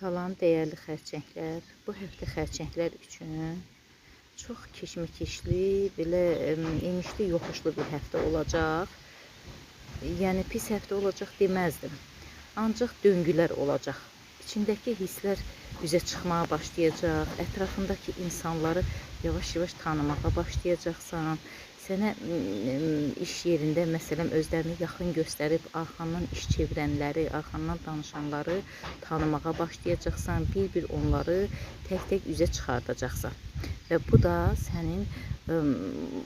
Salam dəyərli xərçənglər. Bu həftə xərçənglər üçün çox keşməkeşli, belə enişli, yoxuşlu bir həftə olacaq. Yəni pis həftə olacaq deməzdim. Ancaq döngülər olacaq. İçindəki hisslər üzə çıxmağa başlayacaq. Ətrafındakı insanları yavaş-yavaş tanımağa başlayacaqsan. Sənə iş yerində məsələn özlərini yaxın göstərib arxandan iş çevirənləri, arxandan danışanları tanımağa başlayacaqsan. Bir-bir onları tək-tək üzə çıxardacaqsan. Və bu da sənin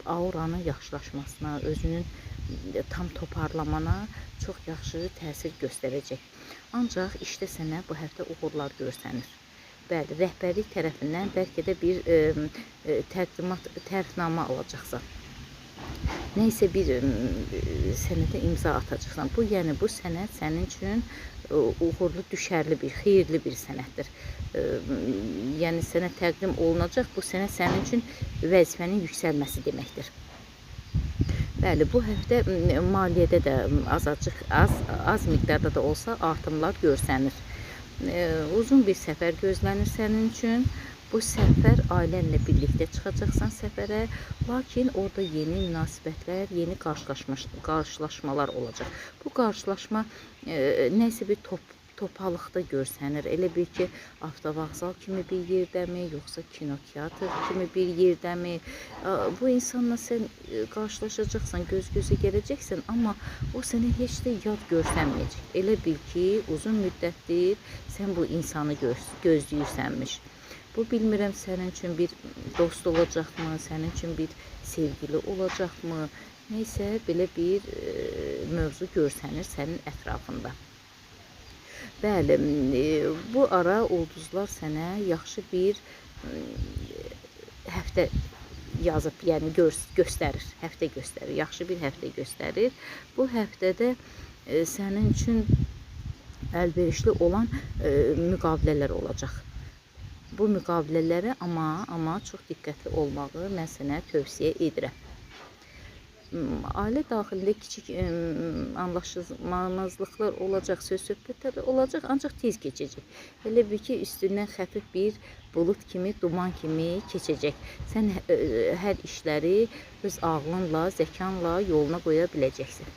auranın yaxşılaşmasına, özünün tam toparlamana çox yaxşı təsir göstərəcək. Ancaq işdə sənə bu həftə uğurlar görsənir. Bəli, rəhbərlik tərəfindən bəlkə də bir tərifnamə alacaqsan. Nəysə bir sənətə imza atacaqsan. Yəni bu sənət sənin üçün uğurlu, düşərli bir, xeyirli bir sənətdir. Yəni sənə təqdim olunacaq, bu sənət sənin üçün vəzifənin yüksəlməsi deməkdir. Bəli, bu həftə maliyyədə də az miqdarda da olsa artımlar görsənir. Uzun bir səfər gözlənir sənin üçün. Bu səfər ailənlə birlikdə çıxacaqsan səfərə, lakin orada yeni münasibətlər, yeni qarşılaşmalar olacaq. Bu qarşılaşma nəysə bir topalıqda görsənir. Elə bil ki, avtovağzal kimi bir yerdəmi, yoxsa kinoteatr kimi bir yerdəmi? Bu insanla sən qarşılaşacaqsan, göz-gözə gələcəksən, amma o sənə heç də yad görsənməyəcək. Elə bil ki, uzun müddətdir sən bu insanı gözləyirsənmiş. Bu bilmirəm sənin üçün bir dost olacaqmı, sənin üçün bir sevgili olacaqmı? Nəysə belə bir mövzu görsənir sənin ətrafında. Bəli, bu ara ulduzlar sənə yaxşı bir həftə yazıb, yəni göstərir, həftə göstərir, yaxşı bir həftə göstərir. Bu həftədə sənin üçün əlverişli olan müqavilələr olacaq. Bu müqavilələrə amma çox diqqətli olmağı mən sənə tövsiyə edirəm. Ailə daxilində kiçik anlaşılmazlıqlar olacaq, söz-söhbətlər olacaq, ancaq tez keçəcək. Elə bil ki, üstündən xəfif bir bulud kimi, duman kimi keçəcək. Sən hər işləri öz ağlınla, zəkanla yoluna qoya biləcəksən.